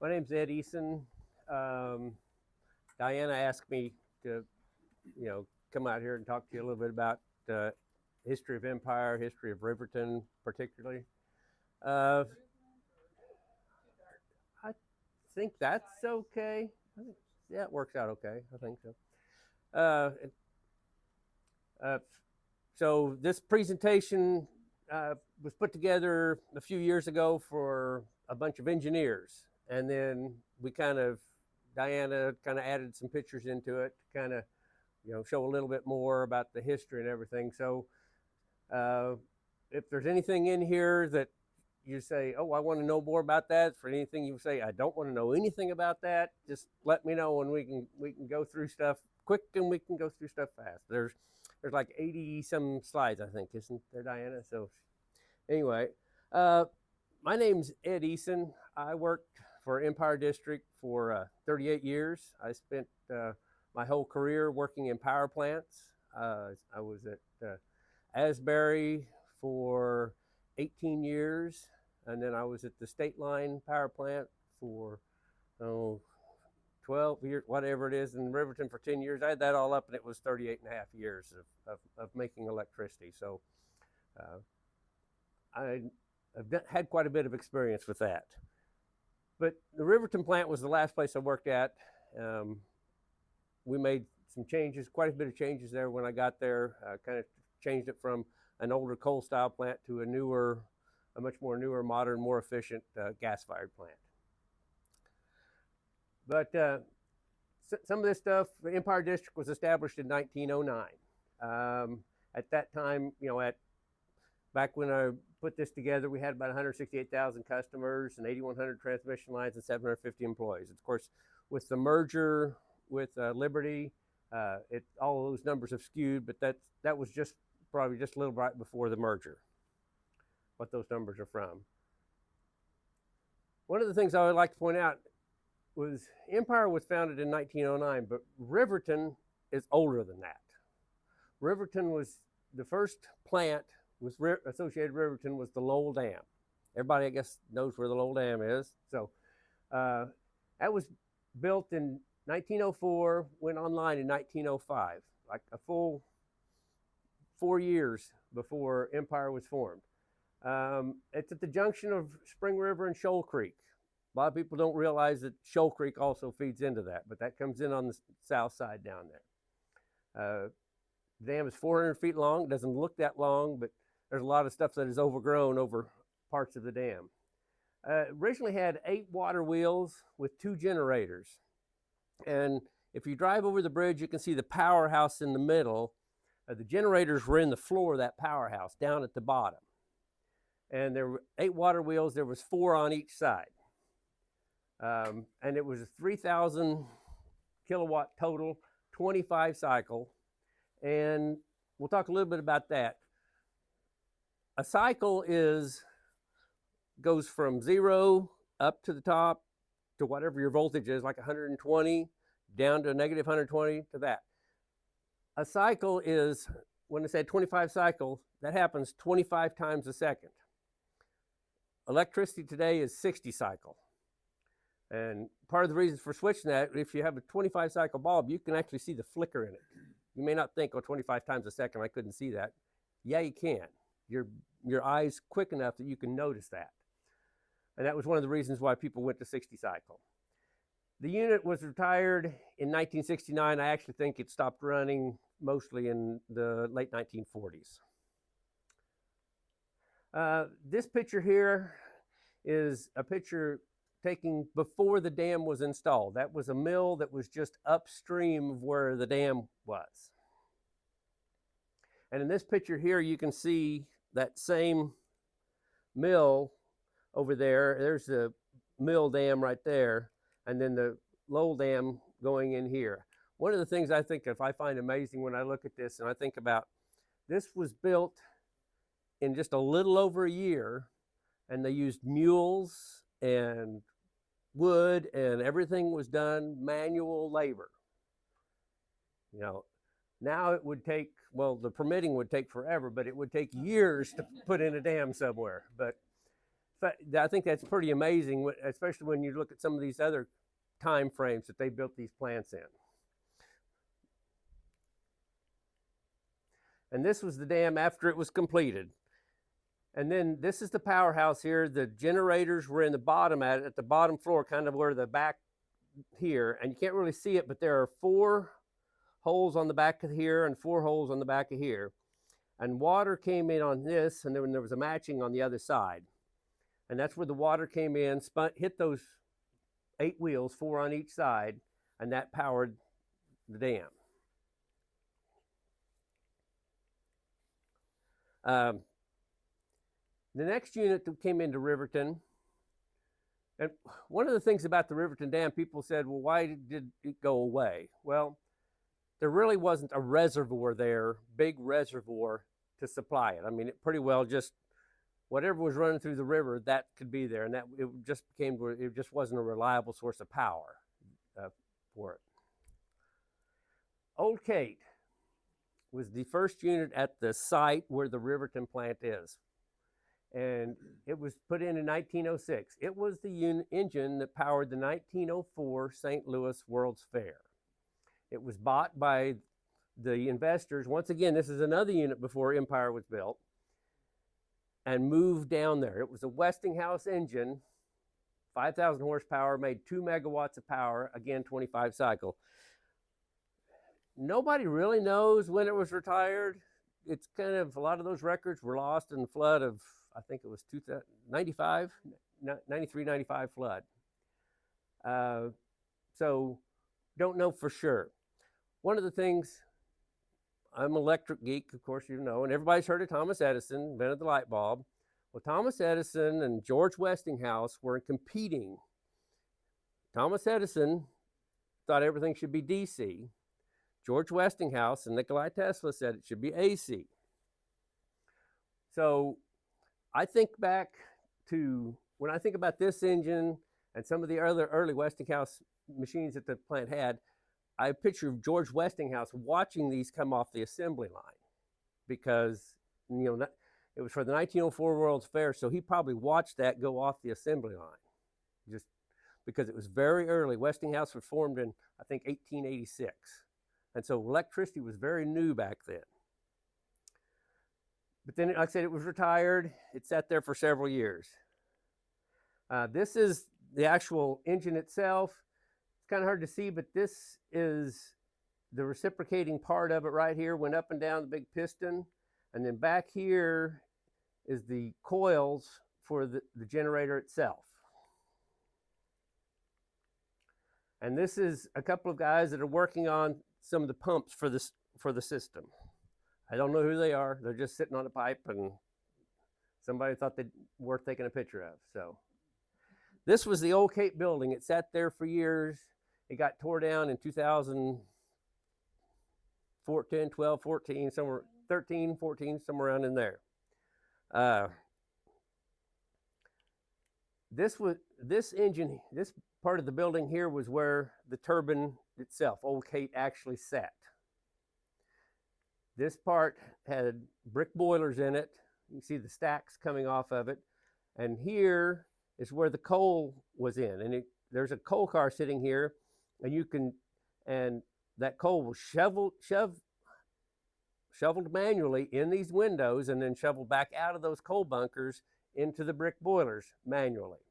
My name's Ed Eason. Um, Diana asked me to, come out here and talk to you a little bit about history of Empire, history of Riverton, particularly. Uh, I think that's okay. Yeah, it works out okay. I think so. Uh, uh, so this presentation was put together a few years ago for a bunch of engineers, and then Diana kind of added some pictures into it to kind of show a little bit more about the history and everything. So uh, if there's anything in here that you say, oh, I want to know more about that, for anything you say, I don't want to know anything about that, just let me know, and we can go through stuff quick, and we can go through stuff fast. There's like 80 some slides, I think, isn't there, Diana? So anyway, uh, my name's Ed Eason. I worked for Empire District for 38 years. I spent my whole career working in power plants. I was at Asbury for 18 years, and then I was at the State Line Power Plant for 12 years, whatever it is, in Riverton for 10 years. I had that all up, and it was 38 and a half years of making electricity. So I've had quite a bit of experience with that. But the Riverton plant was the last place I worked at. We made some changes, quite a bit of changes there when I got there. Kind of changed it from an older coal-style plant to a much more newer, modern, more efficient gas-fired plant. But some of this stuff, the Empire District was established in 1909. At that time, back when I put this together, we had about 168,000 customers and 8,100 transmission lines and 750 employees. Of course, with the merger with Liberty, all of those numbers have skewed, but that was probably just a little right before the merger, what those numbers are from. One of the things I would like to point out was Empire was founded in 1909, but Riverton is older than that. Riverton was the first plant with associated Riverton was the Lowell Dam. Everybody, I guess, knows where the Lowell Dam is. So that was built in 1904, went online in 1905, like a full 4 years before Empire was formed. It's at the junction of Spring River and Shoal Creek. A lot of people don't realize that Shoal Creek also feeds into that, but that comes in on the south side down there. The dam is 400 feet long. It doesn't look that long, but there's a lot of stuff that is overgrown over parts of the dam. Originally had 8 water wheels with 2 generators. And if you drive over the bridge, you can see the powerhouse in the middle. The generators were in the floor of that powerhouse down at the bottom. And there were 8 water wheels. There was 4 on each side. And it was a 3,000 kilowatt total, 25 cycle. And we'll talk a little bit about that. A cycle goes from 0 up to the top to whatever your voltage is, like 120, down to negative 120 to that. A cycle is, when I say 25 cycles, that happens 25 times a second. Electricity today is 60 cycle. And part of the reason for switching that, if you have a 25 cycle bulb, you can actually see the flicker in it. You may not think, 25 times a second, I couldn't see that. Yeah, you can. Your eye's quick enough that you can notice that. And that was one of the reasons why people went to 60 cycle. The unit was retired in 1969. I actually think it stopped running mostly in the late 1940s. This picture here is a picture taken before the dam was installed. That was a mill that was just upstream of where the dam was. And in this picture here, you can see that same mill over there. There's the mill dam right there, and then the Lowell Dam going in here. One of the things I find amazing when I look at this, and I think about, this was built in just a little over a year, and they used mules and wood, and everything was done manual labor. Now it would take, the permitting would take forever, but it would take years to put in a dam somewhere. But I think that's pretty amazing, especially when you look at some of these other time frames that they built these plants in. And this was the dam after it was completed. And then this is the powerhouse here. The generators were in the bottom at the bottom floor, kind of where the back here, and you can't really see it, but there are 4 holes on the back of here and 4 holes on the back of here. And water came in on this, and then there was a matching on the other side. And that's where the water came in, hit those 8 wheels, 4 on each side, and that powered the dam. The next unit that came into Riverton, and one of the things about the Riverton Dam, people said, well, why did it go away? Well, there really wasn't a reservoir there, big reservoir to supply it. I mean, it pretty well just, whatever was running through the river, that could be there. And that it just wasn't a reliable source of power for it. Old Kate was the first unit at the site where the Riverton plant is. And it was put in 1906. It was the engine that powered the 1904 St. Louis World's Fair. It was bought by the investors. Once again, this is another unit before Empire was built, and moved down there. It was a Westinghouse engine, 5,000 horsepower, made 2 megawatts of power, again, 25 cycle. Nobody really knows when it was retired. It's kind of, a lot of those records were lost in the flood of, I think it was 93, 95 flood. So don't know for sure. One of the things, I'm an electric geek, of course you know, and everybody's heard of Thomas Edison, invented the light bulb. Well, Thomas Edison and George Westinghouse were competing. Thomas Edison thought everything should be DC. George Westinghouse and Nikola Tesla said it should be AC. So I think back to, when I think about this engine and some of the other early Westinghouse machines that the plant had, I picture George Westinghouse watching these come off the assembly line, because it was for the 1904 World's Fair, so he probably watched that go off the assembly line, just because it was very early. Westinghouse was formed in, I think, 1886, and so electricity was very new back then. But then, like I said, it was retired. It sat there for several years. This is the actual engine itself. It's kind of hard to see, but this is the reciprocating part of it right here. Went up and down the big piston. And then back here is the coils for the generator itself. And this is a couple of guys that are working on some of the pumps for the system. I don't know who they are. They're just sitting on a pipe, and somebody thought they'd worth taking a picture of. So this was the old Cape building. It sat there for years. It got tore down in 2014, 12, 14, somewhere 13, 14, somewhere around in there. This engine, this part of the building here was where the turbine itself, old Kate, actually sat. This part had brick boilers in it. You can see the stacks coming off of it. And here is where the coal was in. And there's a coal car sitting here, and that coal was shoveled manually in these windows, and then shoveled back out of those coal bunkers into the brick boilers manually.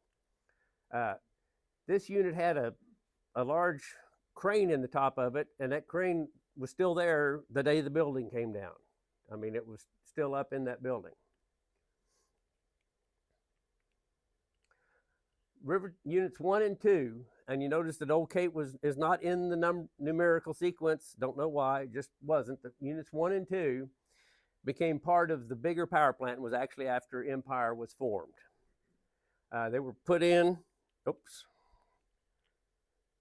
This unit had a large crane in the top of it, and that crane was still there the day the building came down. I mean, it was still up in that building. River units 1 and 2, and you notice that old Kate is not in the numerical sequence. Don't know why, it just wasn't. The units 1 and 2 became part of the bigger power plant, and was actually after Empire was formed. They were put in,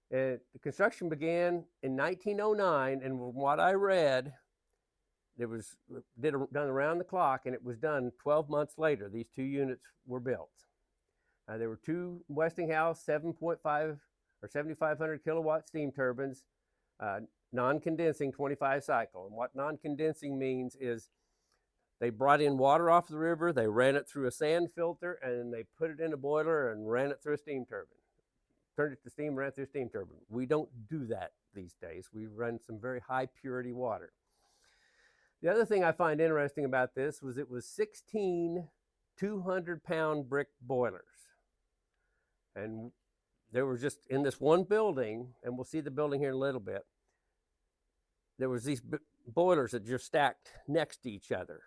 the construction began in 1909, and from what I read, it was done around the clock, and it was done 12 months later. These 2 units were built. There were 2 Westinghouse 7.5 or 7,500 kilowatt steam turbines, non-condensing 25 cycle. And what non-condensing means is They brought in water off the river, they ran it through a sand filter, and they put it in a boiler and ran it through a steam turbine. Turned it to steam, ran it through a steam turbine. We don't do that these days. We run some very high purity water. The other thing I find interesting about this was it was 16 200-pound brick boilers. And there was just in this one building, and we'll see the building here in a little bit, there was these boilers that just stacked next to each other.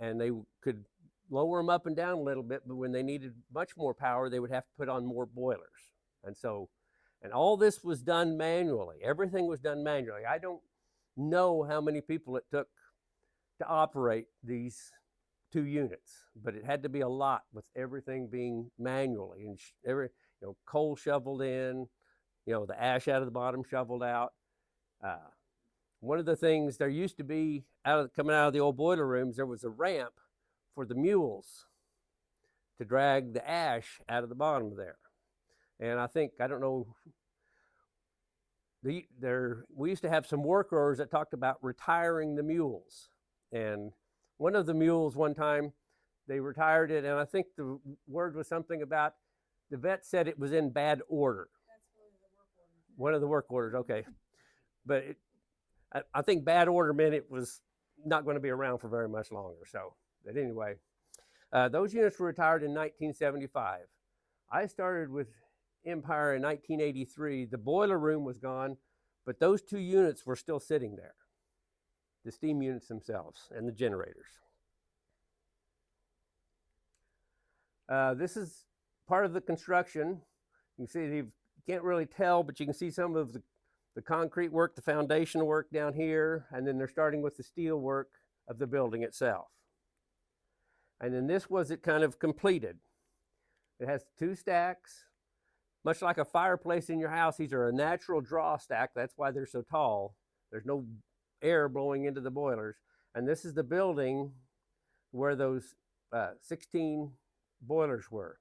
And they could lower them up and down a little bit, but when they needed much more power, they would have to put on more boilers. And all this was done manually. Everything was done manually. I don't know how many people it took to operate these two units, but it had to be a lot with everything being manually and coal shoveled in, the ash out of the bottom shoveled out. One of the things there used to be coming out of the old boiler rooms, there was a ramp for the mules to drag the ash out of the bottom there. And I don't know, we used to have some work orders that talked about retiring the mules. And one of the mules one time, they retired it, and I think the word was something about, the vet said it was in bad order. That's one of the work orders. One of the work orders, okay. But I think bad order meant it was not going to be around for very much longer. So, but anyway, those units were retired in 1975. I started with Empire in 1983. The boiler room was gone, but those two units were still sitting there, the steam units themselves and the generators. This is part of the construction. You can see, you can't really tell, but you can see some of the concrete work, the foundation work down here, and then they're starting with the steel work of the building itself. And then this was it kind of completed. It has two stacks, much like a fireplace in your house. These are a natural draw stack. That's why they're so tall. There's no air blowing into the boilers. And this is the building where those 16 boilers were.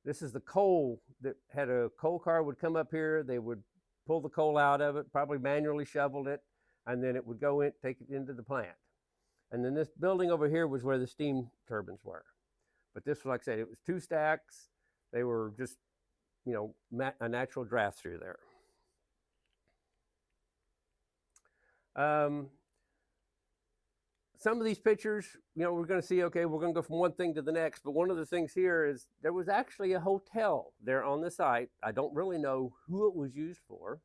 This is the coal that had a coal car would come up here. They would pull the coal out of it, probably manually shoveled it, and then it would go in, take it into the plant. And then this building over here was where the steam turbines were. But this, like I said, it was two stacks. They were just, a natural draft through there. Some of these pictures, we're going to see, okay, we're going to go from one thing to the next. But one of the things here is there was actually a hotel there on the site. I don't really know who it was used for,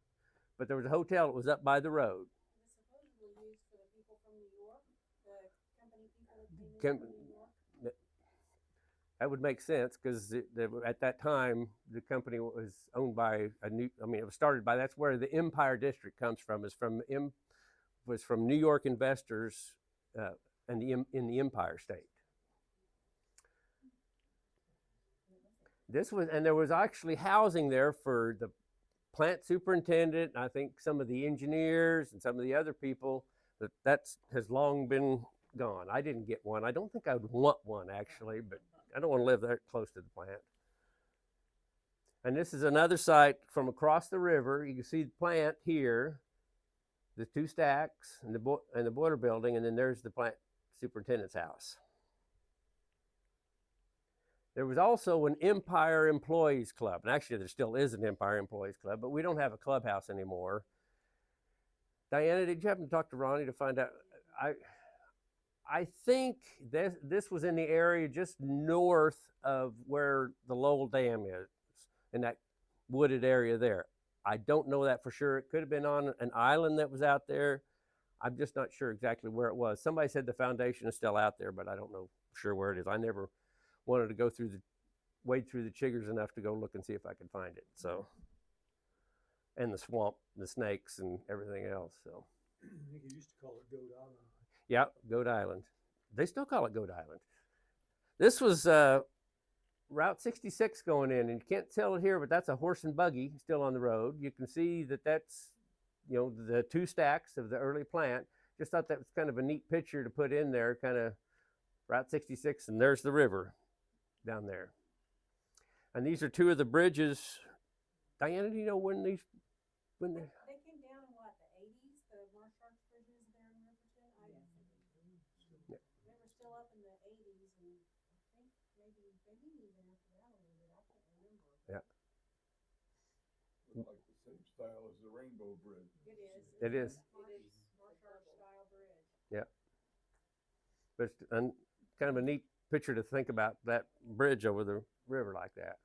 but there was a hotel that was up by the road. It was supposedly used for the people from New York, the company people that came in from New York. That would make sense because at that time, the company was owned by it was started by, that's where the Empire District comes from, was from New York investors in the Empire State. There was actually housing there for the plant superintendent, and I think some of the engineers and some of the other people. That has long been gone. I didn't get one. I don't think I would want one actually, but I don't want to live that close to the plant. And this is another site from across the river. You can see the plant here, the two stacks and the boiler building, and then there's the plant superintendent's house. There was also an Empire Employees Club, and actually there still is an Empire Employees Club, but we don't have a clubhouse anymore. Diana, did you happen to talk to Ronnie to find out? I think this was in the area just north of where the Lowell Dam is, in that wooded area there. I don't know that for sure. It could have been on an island that was out there. I'm just not sure exactly where it was. Somebody said the foundation is still out there, but I don't know for sure where it is. I never wanted to go wade through the chiggers enough to go look and see if I could find it. So, and the swamp, the snakes, and everything else. So, I think you used to call it Goat Island. Yeah, Goat Island. They still call it Goat Island. This was Route 66 going in, and you can't tell it here, but that's a horse and buggy still on the road. You can see that's, the two stacks of the early plant. Just thought that was kind of a neat picture to put in there, kind of Route 66, and there's the river down there. And these are two of the bridges. Diana, do you know when they came down in what, the 80s, the Marsh Arch bridges there in Riverton? They were still up in maybe even after that a little bit, I can't remember. Yeah. Look like the same style as the Rainbow Bridge. It is. Marsh style bridge. Yeah. But it's kind of a neat picture to think about, that bridge over the river like that.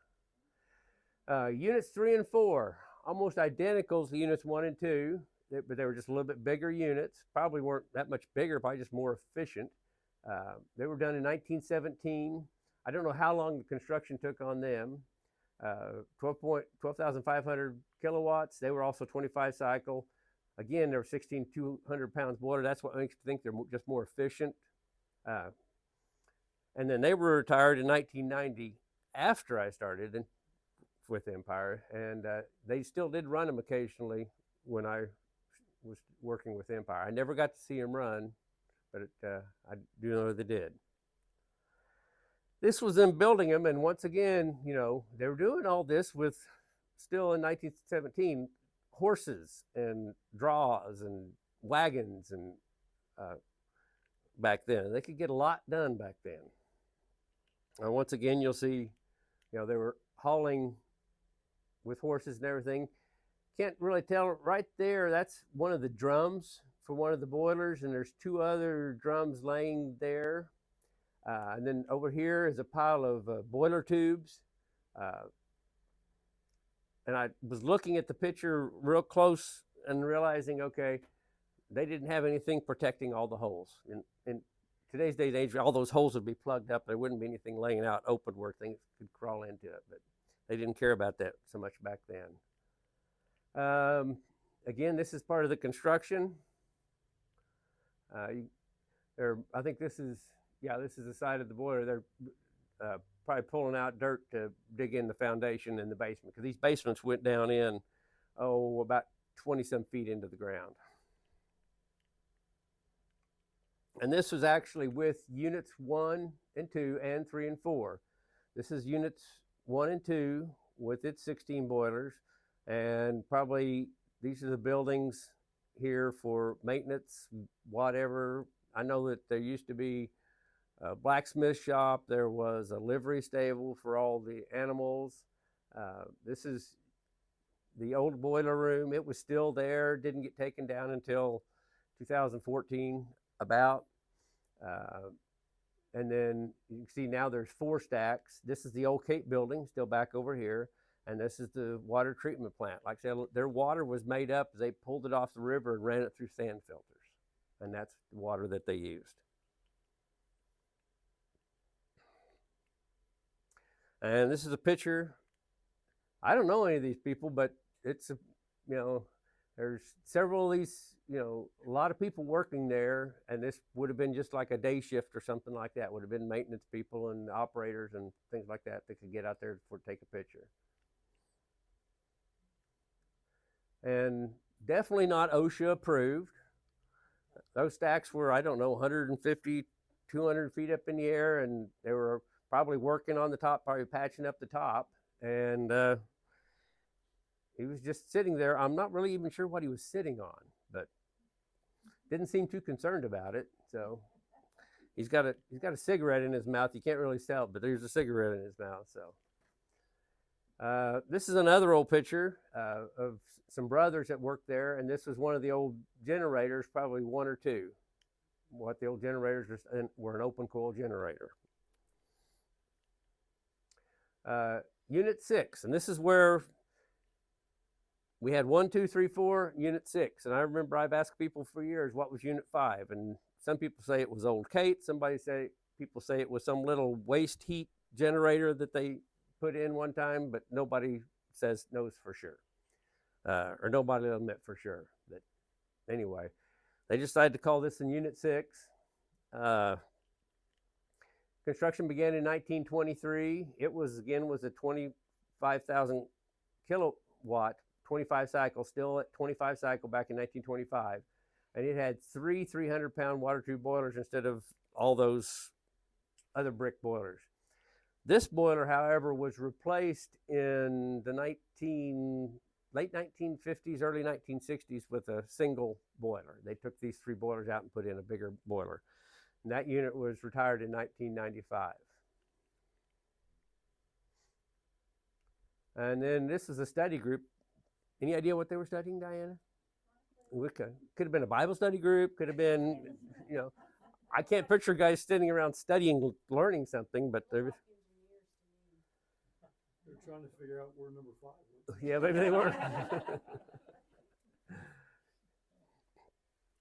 Units 3 and 4, almost identical to units 1 and 2, but they were just a little bit bigger units. Probably weren't that much bigger, probably just more efficient. They were done in 1917. I don't know how long the construction took on them. 12,500 kilowatts. They were also 25 cycle. Again, they were 16,200 pounds boiler. That's what makes me think they're just more efficient. And then they were retired in 1990 after I started with Empire, and they still did run them occasionally when I was working with Empire. I never got to see them run, but I do know they did. This was them building them, and once again, you know, they were doing all this with, still in 1917, horses and draws and wagons and back then. They could get a lot done back then. Once again, you'll see, you know, they were hauling with horses and everything. Can't really tell right there. That's one of the drums for one of the boilers, and there's 2 other drums laying there. And then over here is a pile of boiler tubes. And I was looking at the picture real close and realizing, okay, they didn't have anything protecting all the holes. In today's day and age, all those holes would be plugged up. There wouldn't be anything laying out open where things could crawl into it. But they didn't care about that so much back then. Again, this is part of the construction. I think this is the side of the boiler. They're probably pulling out dirt to dig in the foundation in the basement, because these basements went down in, about 20-some feet into the ground. And this was actually with units 1 and 2 and 3 and 4. This is units 1 and 2 with its 16 boilers, and probably these are the buildings here for maintenance, whatever. I know that there used to be a blacksmith shop. There was a livery stable for all the animals. This is the old boiler room. It was still there, didn't get taken down until 2014 about. And then you can see now there's 4 stacks. This is the old Cape building, still back over here. And this is the water treatment plant. Like I said, their water was made up. They pulled it off the river and ran it through sand filters. And that's the water that they used. And this is a picture. I don't know any of these people, but it's, there's several of these, a lot of people working there, and this would have been just like a day shift or something like that. Would have been maintenance people and operators and things like that that could get out there to take a picture. And definitely not OSHA approved. Those stacks were, 150, 200 feet up in the air, and they were probably working on the top, probably patching up the top. And he was just sitting there. I'm not really even sure what he was sitting on, but didn't seem too concerned about it. So he's got a cigarette in his mouth. You can't really tell, but there's a cigarette in his mouth. So this is another old picture of some brothers that worked there, and this was one of the old generators, probably 1 or 2. What the old generators were an open coil generator. Unit 6, and this is where we had 1, 2, 3, 4, Unit 6. And I remember I've asked people for years, what was Unit 5? And some people say it was old Kate. People say it was some little waste heat generator that they put in one time, but nobody knows for sure. Or nobody will admit for sure. But anyway, they decided to call this in Unit 6. Construction began in 1923. It was a 25,000 kilowatt, 25 cycle, still at 25 cycle back in 1925. And it had 3 300-pound water tube boilers instead of all those other brick boilers. This boiler, however, was replaced in the late 1950s, early 1960s with a single boiler. They took these 3 boilers out and put in a bigger boiler. And that unit was retired in 1995. And then this is a study group. Any idea what they were studying, Diana? Could have been a Bible study group. Could have been, you know, I can't picture guys sitting around studying, learning something, but they're. They're trying to figure out where number 5 was. Yeah, maybe they were.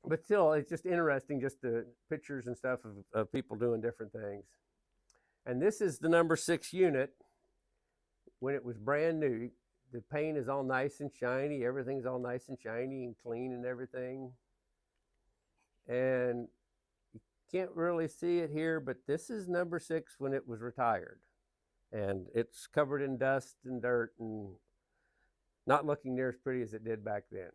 But still, it's just interesting, just the pictures and stuff of people doing different things. And this is the number 6 unit when it was brand new. The paint is all nice and shiny. Everything's all nice and shiny and clean and everything. And you can't really see it here, but this is number 6 when it was retired. And it's covered in dust and dirt and not looking near as pretty as it did back then.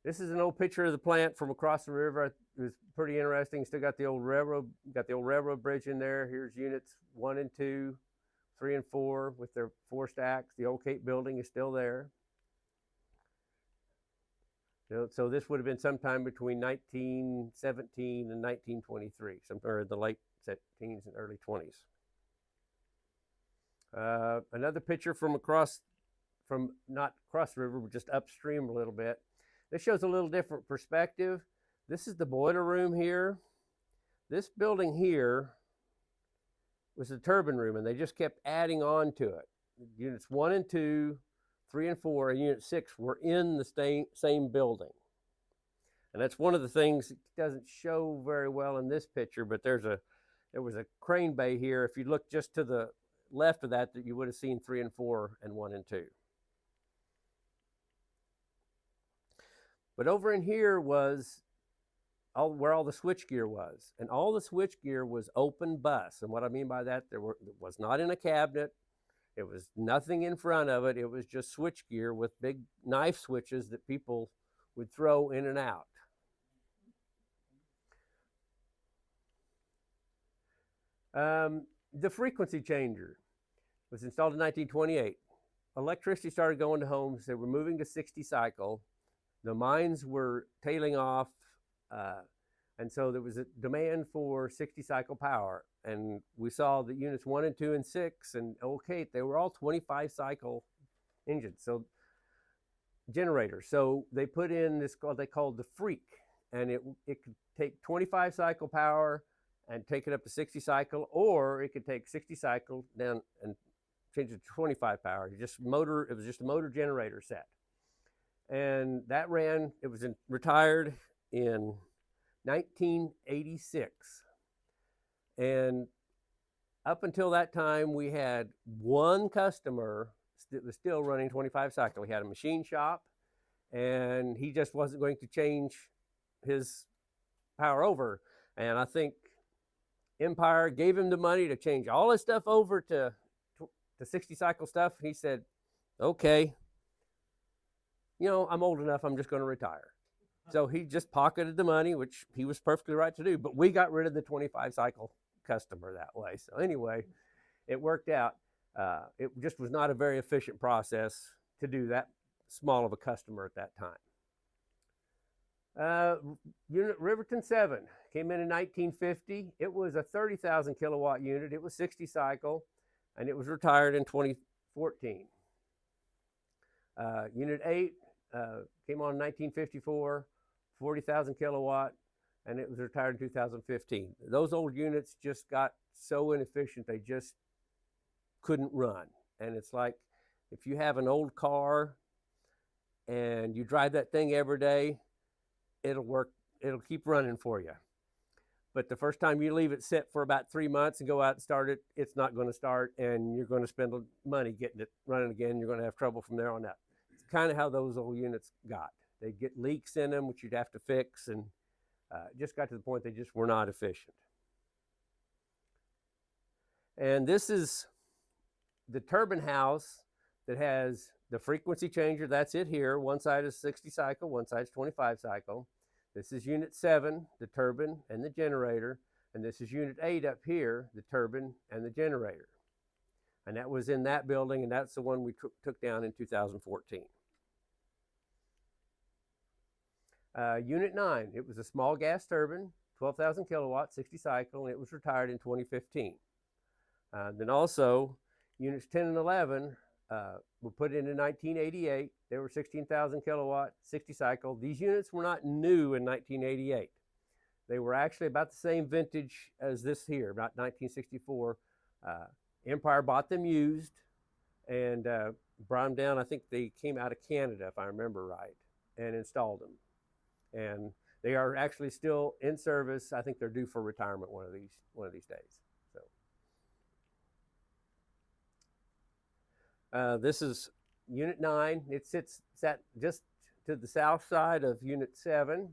This is an old picture of the plant from across the river. It was pretty interesting. Still got the old railroad bridge in there. Here's units 1 and 2, 3 and 4 with their 4 stacks. The old Cape building is still there. So this would have been sometime between 1917 and 1923, somewhere in the late teens and early 20s. Another picture from not across the river, but just upstream a little bit. This shows a little different perspective. This is the boiler room here. This building here was the turbine room, and they just kept adding on to it. Units 1 and 2, 3 and 4, and Unit 6 were in the same building. And that's one of the things that doesn't show very well in this picture, but there was a crane bay here. If you look just to the left of that, you would have seen 3 and 4 and 1 and 2. But over in here was where all the switchgear was. And all the switchgear was open bus. And what I mean by that, it was not in a cabinet. It was nothing in front of it. It was just switchgear with big knife switches that people would throw in and out. The frequency changer was installed in 1928. Electricity started going to homes. They were moving to 60 cycle. The mines were tailing off, and so there was a demand for 60 cycle power. And we saw that units 1 and 2 and 6 and okay, they were all 25 cycle engines, so generators. So they put in this they called the Freak, and it could take 25 cycle power and take it up to 60 cycle, or it could take 60 cycle down and change it to 25 power. It was just a motor generator set. And that retired in 1986. And up until that time, we had one customer that was still running 25 cycle. He had a machine shop, and he just wasn't going to change his power over. And I think Empire gave him the money to change all his stuff over to 60 cycle stuff. He said, okay, I'm old enough, I'm just going to retire. So he just pocketed the money, which he was perfectly right to do. But we got rid of the 25 cycle customer that way. So anyway, it worked out. It just was not a very efficient process to do that small of a customer at that time. Unit Riverton 7 came in 1950. It was a 30,000 kilowatt unit. It was 60 cycle, and it was retired in 2014. Unit 8 came on in 1954, 40,000 kilowatt, and it was retired in 2015. Those old units just got so inefficient, they just couldn't run. And it's like, if you have an old car and you drive that thing every day, it'll work, it'll keep running for you. But the first time you leave it sit for about 3 months and go out and start it, it's not going to start, and you're going to spend money getting it running again. You're going to have trouble from there on out. It's kind of how those old units got. They get leaks in them, which you'd have to fix, and just got to the point they just were not efficient. And this is the turbine house that has the frequency changer. That's it here. One side is 60 cycle, one side is 25 cycle. This is unit 7, the turbine and the generator. And this is unit 8 up here, the turbine and the generator. And that was in that building, and that's the one we took down in 2014. Unit 9, it was a small gas turbine, 12,000 kilowatts, 60 cycle, and it was retired in 2015. Then also, units 10 and 11 were put in 1988. They were 16,000 kilowatt, 60 cycle. These units were not new in 1988. They were actually about the same vintage as this here, about 1964. Empire bought them used and brought them down. I think they came out of Canada, if I remember right, and installed them. And they are actually still in service. I think they're due for retirement one of these days. So this is Unit 9. It sat just to the south side of Unit 7.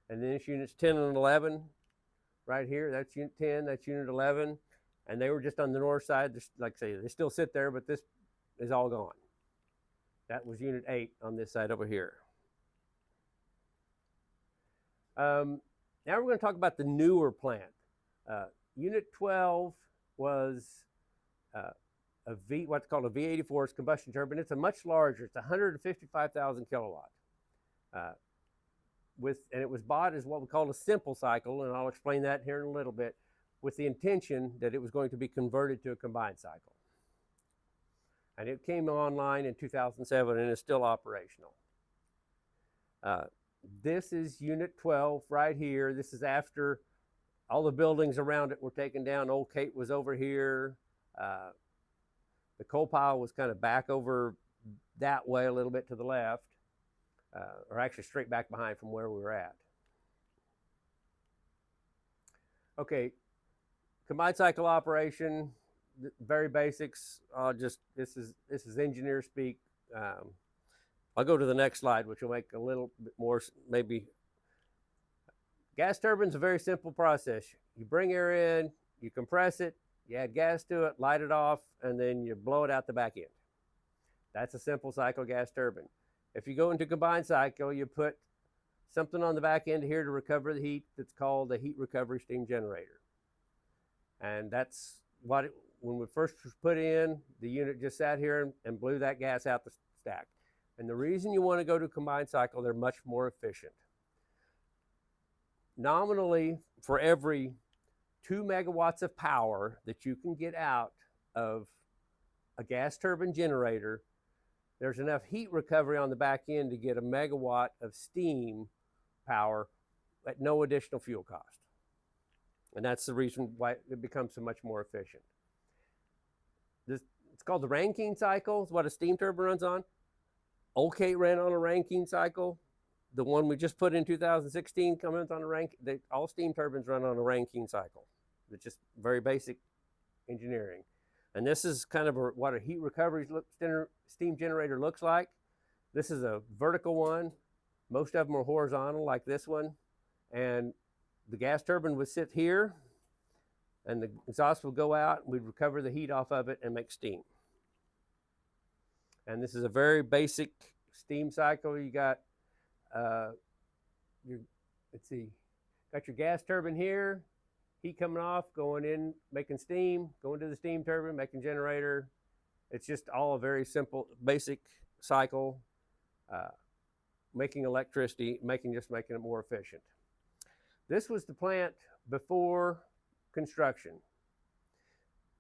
And then it's Units 10 and 11 right here. That's Unit 10, that's Unit 11. And they were just on the north side. Like I say, they still sit there, but this is all gone. That was Unit 8 on this side over here. Now we're going to talk about the newer plant. Unit 12 was what's called a V84. It's combustion turbine. It's a much larger. It's 155,000 kilowatt. And it was bought as what we call a simple cycle, and I'll explain that here in a little bit, with the intention that it was going to be converted to a combined cycle. And it came online in 2007 and is still operational. This is Unit 12 right here. This is after all the buildings around it were taken down. Old Kate was over here. The coal pile was kind of back over that way a little bit to the left, or actually straight back behind from where we were at. Okay, combined cycle operation, very basics. This is engineer speak. I'll go to the next slide, which will make a little bit more, maybe. Gas turbine's a very simple process. You bring air in, you compress it, you add gas to it, light it off, and then you blow it out the back end. That's a simple cycle gas turbine. If you go into combined cycle, you put something on the back end here to recover the heat that's called a heat recovery steam generator. And that's what when we first was put in, the unit just sat here and blew that gas out the stack. And the reason you want to go to combined cycle, they're much more efficient. Nominally, for every 2 megawatts of power that you can get out of a gas turbine generator, there's enough heat recovery on the back end to get a megawatt of steam power at no additional fuel cost. And that's the reason why it becomes so much more efficient. It's called the Rankine cycle. It's what a steam turbine runs on. Old Kate ran on a Rankine cycle. The one we just put in 2016 comes on a Rankine. All steam turbines run on a Rankine cycle. It's just very basic engineering. And this is kind of what a heat recovery steam generator looks like. This is a vertical one. Most of them are horizontal, like this one. And the gas turbine would sit here, and the exhaust would go out, and we'd recover the heat off of it and make steam. And this is a very basic steam cycle. You got got your gas turbine here, heat coming off, going in, making steam, going to the steam turbine, making generator. It's just all a very simple, basic cycle, making electricity, making it more efficient. This was the plant before construction.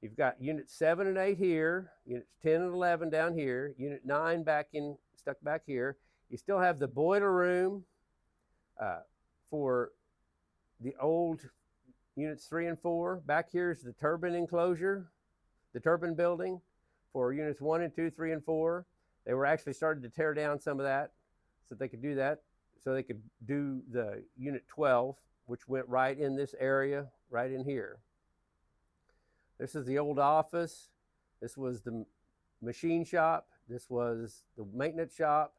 You've got units 7 and 8 here, units 10 and 11 down here, unit 9 stuck back here. You still have the boiler room for the old units 3 and 4. Back here is the turbine enclosure, the turbine building for units 1 and 2, 3 and 4. They were actually starting to tear down some of that so they could do that, so they could do the unit 12, which went right in this area, right in here. This is the old office. This was the machine shop. This was the maintenance shop.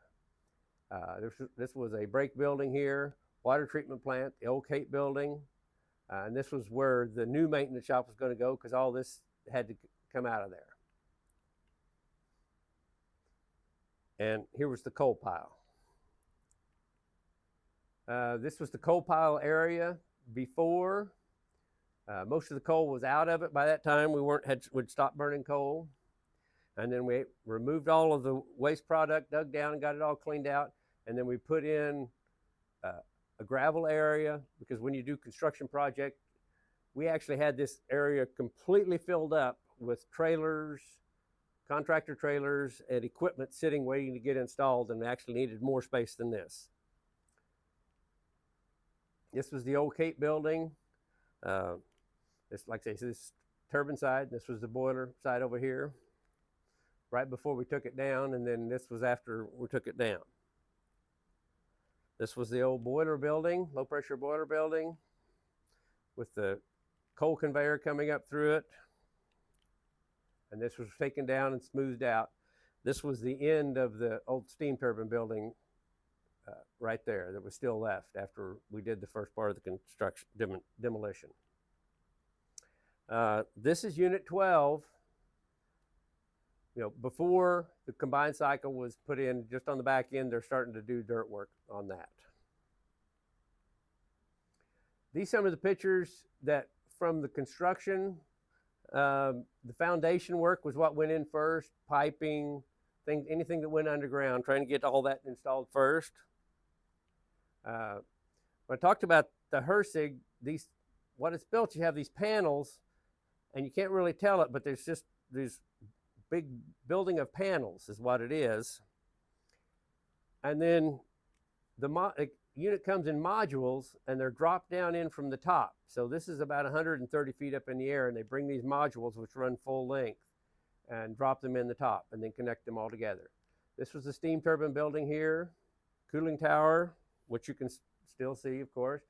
This was a brake building here, water treatment plant, the old Kate building. And this was where the new maintenance shop was going to go because all this had to come out of there. And here was the coal pile. This was the coal pile area before. Most of the coal was out of it by that time. We'd stopped burning coal. And then we removed all of the waste product, dug down and got it all cleaned out. And then we put in a gravel area, because when you do construction project, we actually had this area completely filled up with trailers, contractor trailers, and equipment sitting waiting to get installed, and we actually needed more space than this. This was the old Cape building. This, like I say, this turbine side. This was the boiler side over here, right before we took it down, and then this was after we took it down. This was the old boiler building, low pressure boiler building, with the coal conveyor coming up through it. And this was taken down and smoothed out. This was the end of the old steam turbine building right there that was still left after we did the first part of the construction demolition. This is Unit 12. You know, before the combined cycle was put in, just on the back end, they're starting to do dirt work on that. These are some of the pictures that from the construction. The foundation work was what went in first, piping, things, anything that went underground, trying to get all that installed first. When I talked about the Hersig, what it's built, you have these panels, and you can't really tell it, but there's just this big building of panels is what it is. And then the unit comes in modules, and they're dropped down in from the top. So this is about 130 feet up in the air, and they bring these modules, which run full length, and drop them in the top, and then connect them all together. This was the steam turbine building here, cooling tower, which you can still see, of course.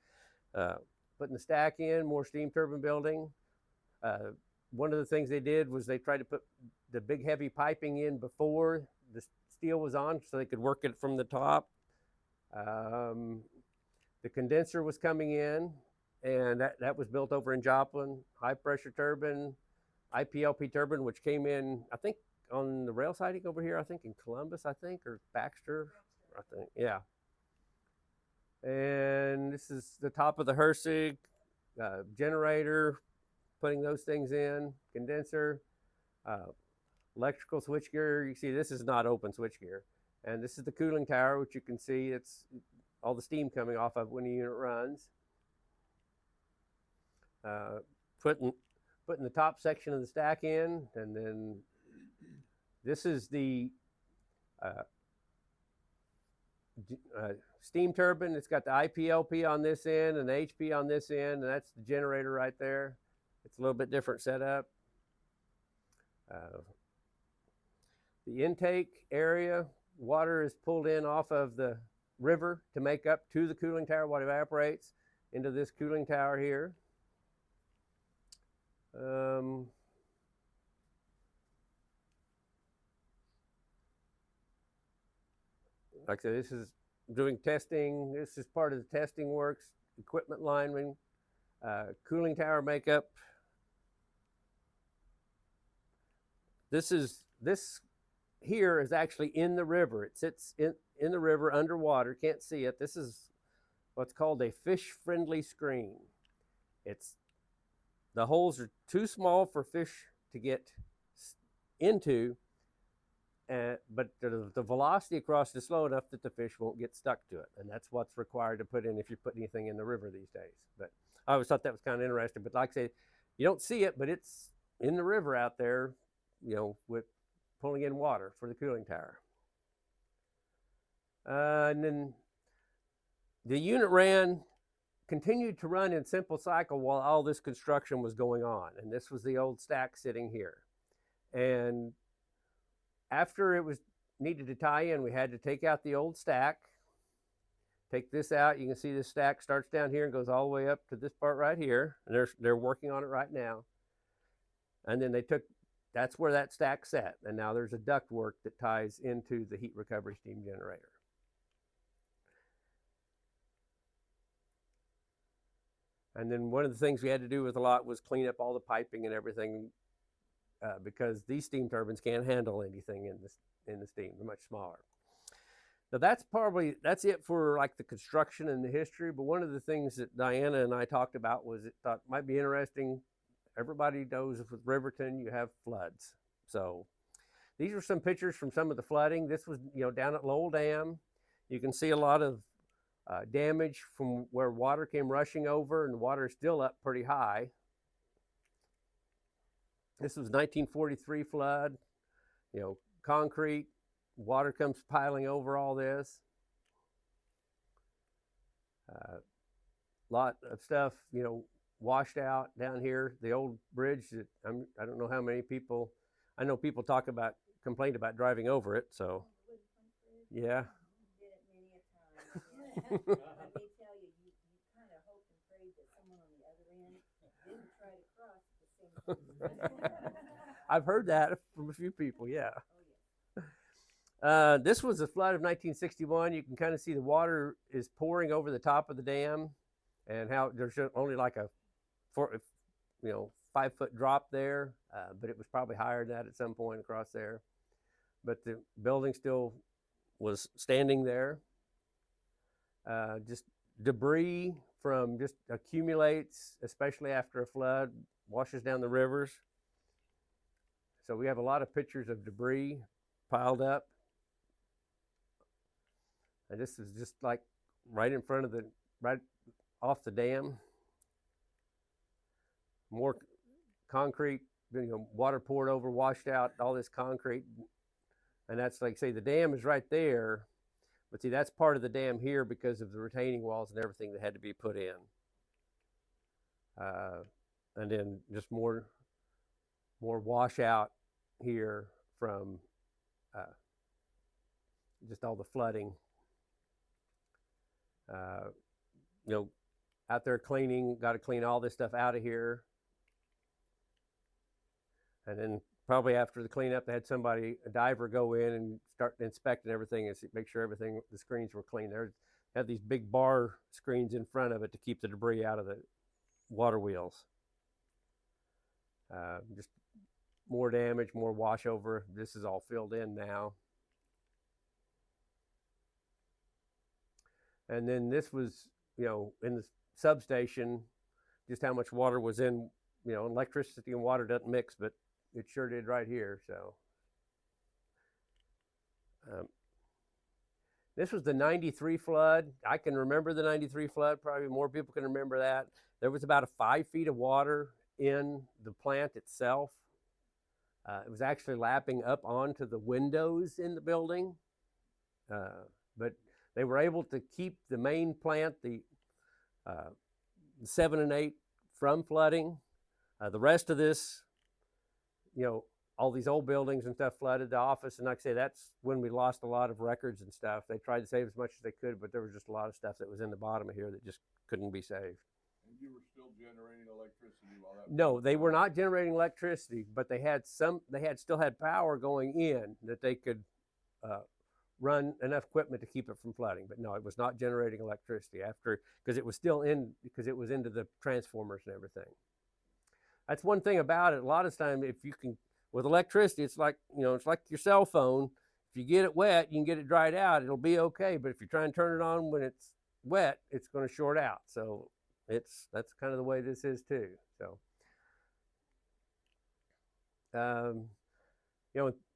Putting the stack in, more steam turbine building. One of the things they did was they tried to put the big heavy piping in before the steel was on, so they could work it from the top. The condenser was coming in, and that was built over in Joplin. High pressure turbine, IPLP turbine, which came in, I think, on the rail siding over here, I think in Columbus, I think, or Baxter, I think, yeah. And this is the top of the Hersig, generator, putting those things in, condenser, electrical switchgear. You see, this is not open switchgear. And this is the cooling tower, which you can see it's all the steam coming off of when the unit runs. Putting the top section of the stack in, and then this is the steam turbine. It's got the IPLP on this end and the HP on this end, and that's the generator right there. It's a little bit different setup. The intake area, water is pulled in off of the river to make up to the cooling tower. What evaporates into this cooling tower here. Like I said, this is doing testing. This is part of the testing works, equipment lineman, cooling tower makeup. This here is actually in the river. It sits in the river underwater. Can't see it. This is what's called a fish-friendly screen. The holes are too small for fish to get into, but the velocity across is slow enough that the fish won't get stuck to it. And that's what's required to put in if you put anything in the river these days. But I always thought that was kind of interesting. But like I say, you don't see it, but it's in the river out there, you know, with pulling in water for the cooling tower. And then the unit continued to run in simple cycle while all this construction was going on. And this was the old stack sitting here. And after it was needed to tie in, we had to take out the old stack, take this out. You can see this stack starts down here and goes all the way up to this part right here. And they're working on it right now. And then that's where that stack sat. And now there's a duct work that ties into the heat recovery steam generator. And then one of the things we had to do with a lot was clean up all the piping and everything because these steam turbines can't handle anything in the steam. They're much smaller. Now that's it for like the construction and the history. But one of the things that Diana and I talked about was it thought might be interesting. Everybody knows with Riverton you have floods. So these are some pictures from some of the flooding. This was, you know, down at Lowell Dam. You can see a lot of damage from where water came rushing over, and the water is still up pretty high. This was 1943 flood. You know, concrete, water comes piling over all this. Lot of stuff, you know, washed out down here. The old bridge that I don't know how many people. I know people complained about driving over it. So, yeah. Did it many a time. Yeah. Let me tell you, you kind of hoped and prayed that someone on the other end didn't try to cross at the same time. I've heard that from a few people. Yeah. Oh, yeah. This was the flood of 1961. You can kind of see the water is pouring over the top of the dam, and how there's only like a 5-foot drop there, but it was probably higher than that at some point across there. But the building still was standing there. Just debris from just accumulates, especially after a flood, washes down the rivers. So we have a lot of pictures of debris piled up. And this is just like right off the dam. More concrete, water poured over, washed out all this concrete. And that's like, say, the dam is right there. But see, that's part of the dam here because of the retaining walls and everything that had to be put in. And then just more washout here from just all the flooding. Out there cleaning, got to clean all this stuff out of here. And then probably after the cleanup, they had a diver go in and start inspecting everything and make sure the screens were clean. They had these big bar screens in front of it to keep the debris out of the water wheels. Just more damage, more washover. This is all filled in now. And then this was, in the substation, just how much water was in, electricity and water doesn't mix, but it sure did right here. So this was the 93 flood. I can remember the 93 flood. Probably more people can remember that. There was about 5 feet of water in the plant itself. It was actually lapping up onto the windows in the building. But they were able to keep the main plant, the 7 and 8, from flooding. The rest of this, all these old buildings and stuff flooded. The office, and like I say, that's when we lost a lot of records and stuff. They tried to save as much as they could, but there was just a lot of stuff that was in the bottom of here that just couldn't be saved. And you were still generating electricity while that? No, they were not generating electricity, but they still had power going in that they could run enough equipment to keep it from flooding. But no, it was not generating electricity because it was into the transformers and everything. That's one thing about it. A lot of times, if you can, with electricity, it's like your cell phone. If you get it wet, you can get it dried out. It'll be okay. But if you try and turn it on when it's wet, it's going to short out. So that's kind of the way this is too. So,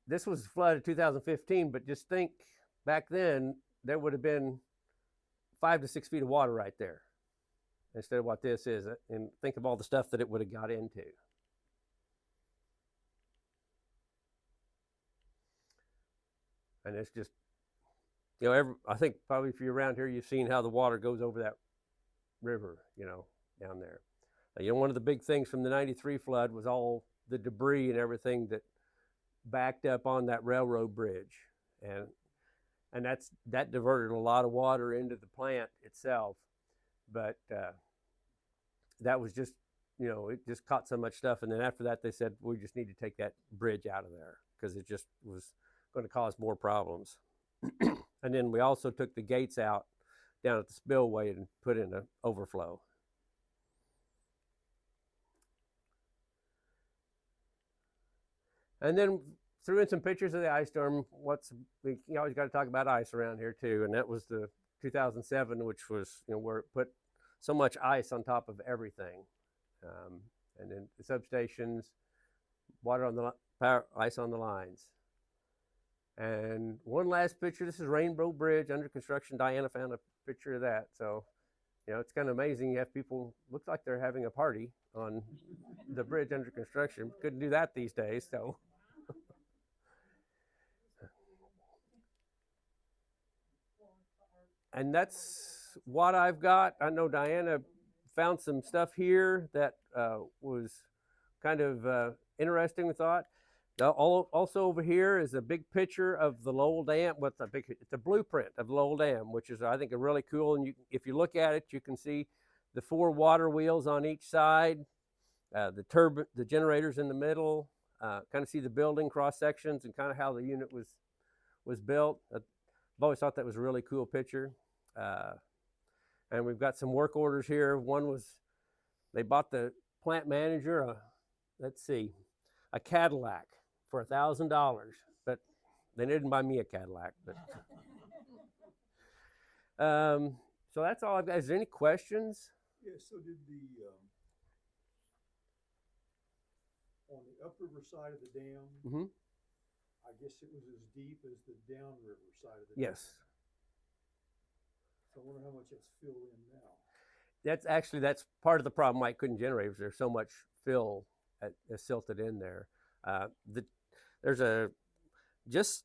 this was flooded in 2015, but just think back then there would have been 5 to 6 feet of water right there instead of what this is, and think of all the stuff that it would have got into. And it's just, I think probably if you're around here, you've seen how the water goes over that river, down there. One of the big things from the 93 flood was all the debris and everything that backed up on that railroad bridge. And that diverted a lot of water into the plant itself. But that was just, it just caught so much stuff. And then after that, they said, we just need to take that bridge out of there because it just was going to cause more problems. And then we also took the gates out down at the spillway and put in an overflow. And then threw in some pictures of the ice storm. You always got to talk about ice around here too. And that was the 2007, which was, where it put so much ice on top of everything. And then the substations, water on the power, ice on the lines. And one last picture. This is Rainbow Bridge under construction. Diana found a picture of that. So You know, it's kind of amazing. You have people looks like they're having a party on the bridge under construction. Couldn't do that these days. So, and that's what I've got. I know Diana found some stuff here that was kind of interesting. We thought. Also over here is a big picture of the Lowell Dam. It's a blueprint of Lowell Dam, which is I think a really cool. And if you look at it, you can see the 4 water wheels on each side, the generators in the middle. Kind of see the building cross sections and kind of how the unit was built. I've always thought that was a really cool picture. And we've got some work orders here. One was they bought the plant manager a Cadillac for $1,000, but they didn't buy me a Cadillac. But so that's all I've got. Is there any questions? Yeah, so did on the upriver side of the dam, Mm-hmm. I guess it was as deep as the downriver side of the dam. Yes. So I wonder how much that's filled in now. That's part of the problem why it couldn't generate, was there's so much fill silted in there. There's just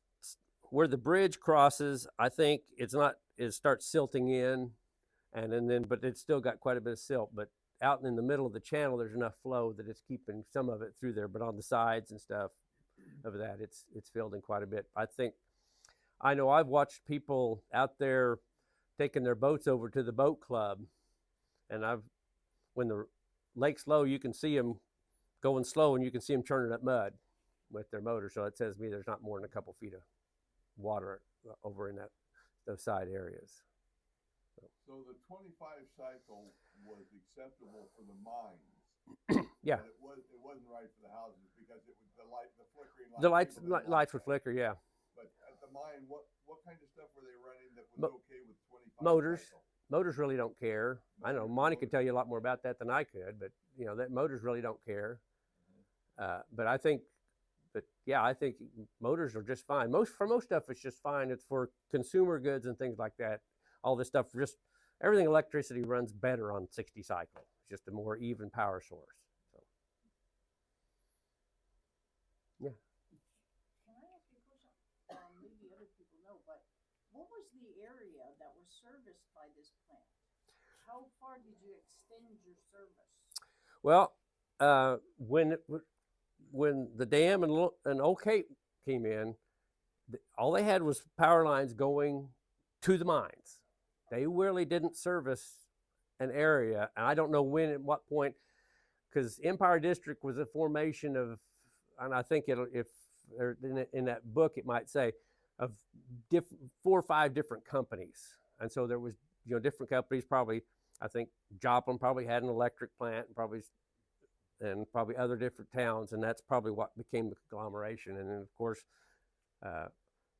where the bridge crosses, I think it starts silting in, but it's still got quite a bit of silt. But out in the middle of the channel, there's enough flow that it's keeping some of it through there. But on the sides and stuff of that, it's filled in quite a bit. I know I've watched people out there taking their boats over to the boat club, and when the lake's low, you can see them going slow, and you can see them churning up mud with their motor. So it says to me there's not more than a couple feet of water over in those side areas. So the 25 cycle was acceptable for the mines. Yeah. But it wasn't right for the houses because it was the flickering lights. The lights would flicker, yeah. But at the mine, what kind of stuff were they running that was okay with 25 motors? cycle? Motors really don't care. I know Monty could tell you a lot more about that than I could, but that motors really don't care. I think motors are just fine. For most stuff, it's just fine. It's for consumer goods and things like that. All this stuff, everything electricity runs better on 60 cycle. It's just a more even power source. So, yeah. Can I ask you a question? Maybe other people know, but what was the area that was serviced by this plant? How far did you extend your service? Well, when the dam and Old Cape came in, all they had was power lines going to the mines. They really didn't service an area, and I don't know when, at what point, because Empire District was a formation of, and I think if in that book it might say, of 4 or 5 different companies, and so there was different companies. Probably, I think Joplin probably had an electric plant, and probably other different towns, and that's probably what became the conglomeration. And then, of course,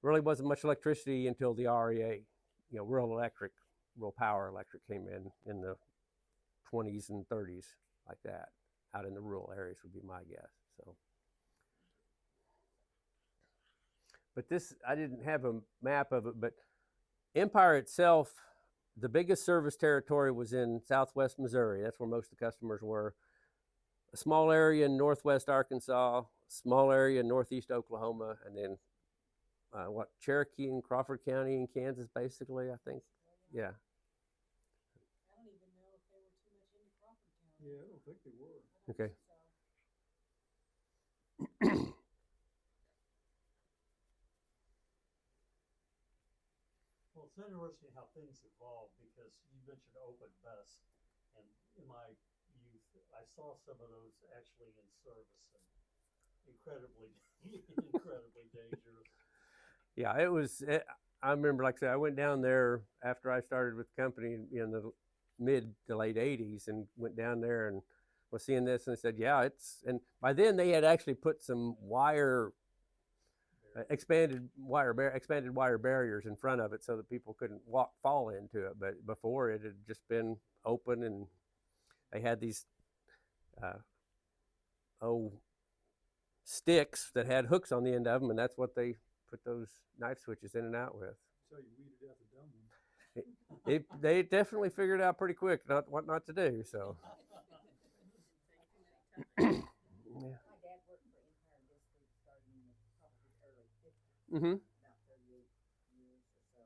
really wasn't much electricity until the REA, rural power electric came in the 20s and 30s, like that, out in the rural areas would be my guess. So, but this, I didn't have a map of it, but Empire itself, the biggest service territory was in southwest Missouri. That's where most of the customers were. A small area in northwest Arkansas, small area in northeast Oklahoma, and then Cherokee and Crawford County in Kansas, basically, I think. Yeah. I don't even know if they were too much into Crawford County. Yeah, I don't think they were. Okay. Well, it's interesting how things evolve, because you mentioned open bus, and in my youth, I saw some of those actually in service, and incredibly dangerous. Yeah, I remember, like I said, I went down there after I started with the company in the mid to late 80s, and went down there and was seeing this, and they said, yeah, and by then they had actually put some expanded wire barriers in front of it so that people couldn't fall into it. But before, it had just been open, and they had these sticks that had hooks on the end of them, and that's what they put those knife switches in and out with. That's how you weeded out the dumb one. They definitely figured out pretty quick what not to do. So yeah. My dad worked for Empire District starting in probably early 50s, Mm-hmm. about 38 years or so.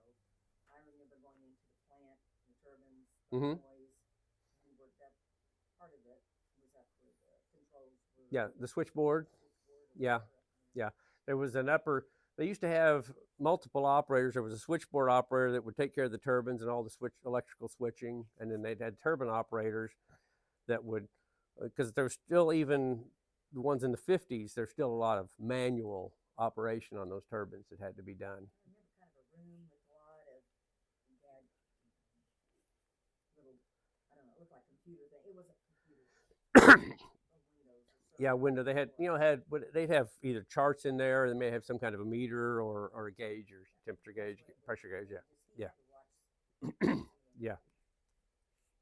I remember going into the plant, the turbines, the Mhm. noise. He worked that part of it. Was that where the controls were? Yeah, the switchboard. Switchboard or Yeah. whatever. Yeah, there was an upper. They used to have multiple operators. There was a switchboard operator that would take care of the turbines and all the electrical switching, and then they'd had turbine operators that would, because there's still even the ones in the 50s. There's still a lot of manual operation on those turbines that had to be done. I remember kind of a room with a lot of, we had little, I don't know, it looked like computer thing. It wasn't computer. Windows or Yeah, something. window. They had, they'd have either charts in there, or they may have some kind of a meter or a gauge or temperature gauge, pressure gauge. Yeah, yeah.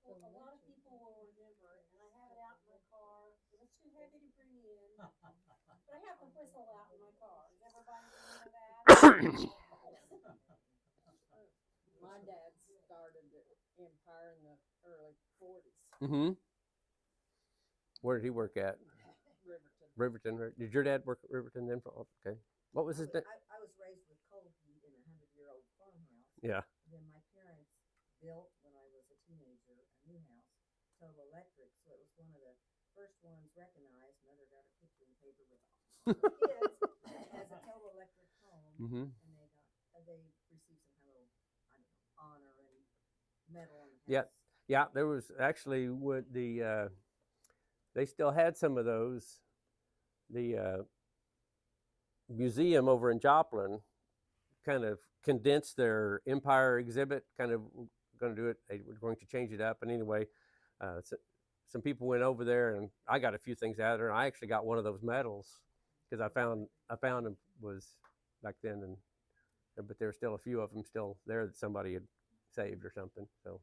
Well, a lot of people will remember it, and I have it out in my car. It was too heavy to bring in, but I have the whistle out in my car. Does everybody remember that? My dad started at Empire in the early 40s. Mm-hmm. Where did he work at? Riverton. Riverton. Did your dad work at Riverton then? Okay. What was his name? I was raised with coal heat in a 100-year-old farmhouse. Yeah. Then my parents built, when I was a teenager, a new house, Total Electric. So it was one of the first ones recognized. Mother got a picture in the paper with all the kids as a Total Electric home. Mm-hmm. And they received some kind of, I don't know, honor and medal on the house. Yeah. Yeah, there was actually they still had some of those. The museum over in Joplin kind of condensed their Empire exhibit, kind of going to do it. They were going to change it up. And anyway, some people went over there, and I got a few things out of there. And I actually got one of those medals because I found them was back then, but there were still a few of them still there that somebody had saved or something. So.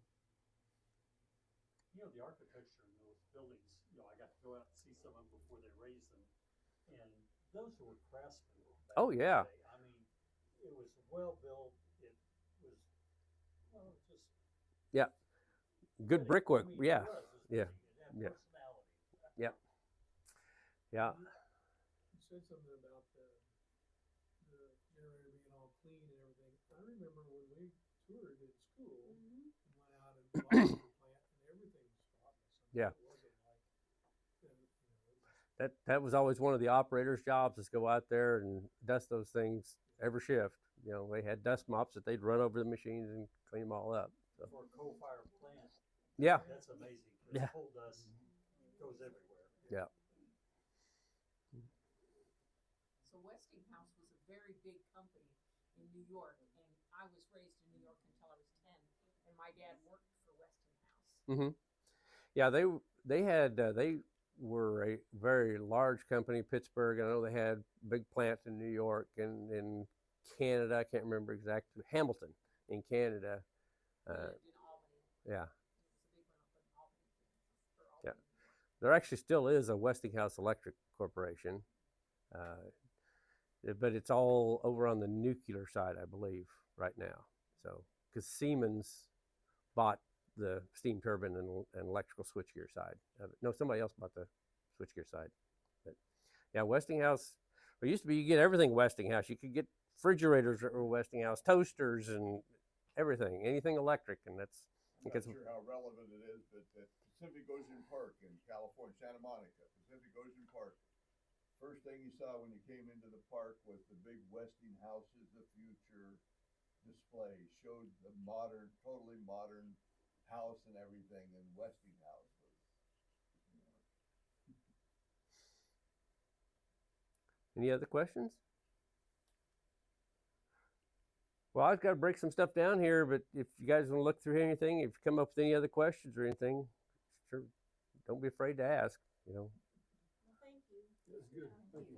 You know, the architecture in those buildings, I got to go out and see some of them before they raised them. And those were craftsmen. Oh, yeah. I mean, it was well built. It was, just. Yeah. Good brickwork. I mean, Yeah. It was Yeah. It had Yeah. personality. Yeah. Yeah. You said something about the generator being all clean and everything. I remember when we toured in school and went out and watched the plant and everything was spotless. I mean, Yeah. It wasn't like, That was always one of the operators' jobs, is go out there and dust those things every shift. They had dust mops that they'd run over the machines and clean them all up. So. For a coal-fired plant, Yeah. that's amazing. Yeah. Coal dust goes everywhere. Yeah. So Westinghouse was a very big company in New York, and I was raised in New York until I was 10, and my dad worked for Westinghouse. Mm-hmm. Yeah, they were a very large company, Pittsburgh. I know they had big plants in New York and in Canada. I can't remember exactly. Hamilton in Canada. We lived in Albany. Yeah. There was a big one up in Albany. Yeah. There actually still is a Westinghouse Electric Corporation, but it's all over on the nuclear side, I believe, right now. So, because Siemens bought the steam turbine and electrical switchgear side of it. No, somebody else bought the switchgear side. But yeah, Westinghouse. It used to be you get everything Westinghouse. You could get refrigerators or Westinghouse, toasters, and everything, anything electric, and that's I'm because not sure how relevant it is, but at Pacific Ocean Park in California, Santa Monica, Pacific Ocean Park. First thing you saw when you came into the park was the big Westinghouse is the future display. Showed the modern, totally modern house and everything, and Westinghouse was. Any other questions? Well, I've got to break some stuff down here, but if you guys want to look through anything, if you come up with any other questions or anything, sure, don't be afraid to ask. Well, thank you. it was good. Thank you.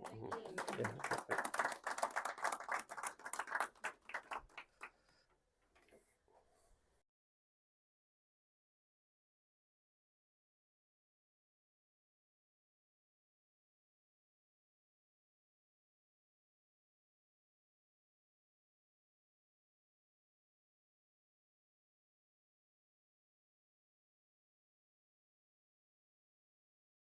Thank you. Yeah.